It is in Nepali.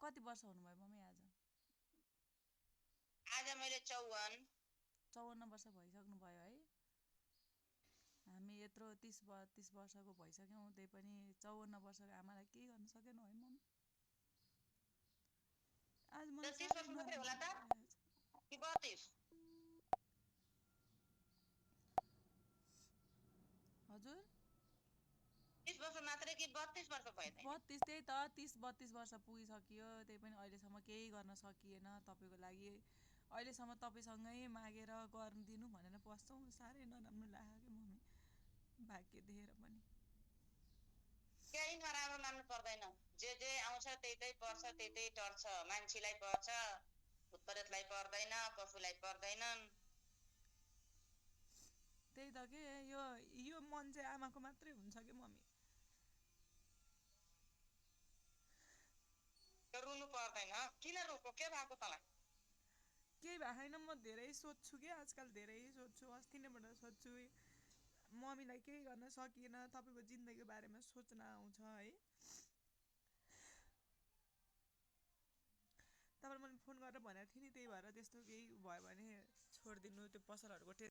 कति वर्ष हुनुभयो मम्मी आज मैले 54 वर्ष भइसक्नु भयो है हामी यत्रो 30-32 वर्षको भइसक्यौँ त्यही पनि 54 वर्षको आमालाई केही गर्न सकेनौँ है मम्मी आज मलाई 30 साह्रै वर्ष मात्रै होला नराम्रो त लागिरहेछ कि 32 हजुर 30 वर्ष मात्रै कि 32 वर्ष भयो त 32 त्यही त 30-32 वर्ष पुगिसक्यो त्यही पनि अहिलेसम्म केही गर्न सकिएन तपाईँको लागि अहिलेसम्म तपाईँसँगै मागेर गरिदिनु भनेर बस्छौँ साह्रै नराम्रो लाग्यो मम्मी भाग्य देखेर पनि केही नराम्रो मान्नु पर्दैन जे आउँछ त्यही पर्छ त्यही टर्छ मान्छेलाई पर्छ भूतप्रेतलाई पर्दैन पशुलाई पर्दैनन् त्यही त के यो मन चाहिँ आमाको मात्रै हुन्छ कि मम्मी रुनु पर्दैन किन रोको के भएको तँलाई केही भएको छैन म धेरै सोध्छु कि आजकल धेरै सोध्छु अस्ति नैबाट सोध्छु मम्मीलाई केही गर्न सकिएन तपाईँको जिन्दगीको बारेमा सोच्न आउँछ है तपाईँलाई मैले फोन गरेर भनेको थिएँ नि त्यही भएर त्यस्तो केही भयो भने छोडिदिनु त्यो पसलहरूको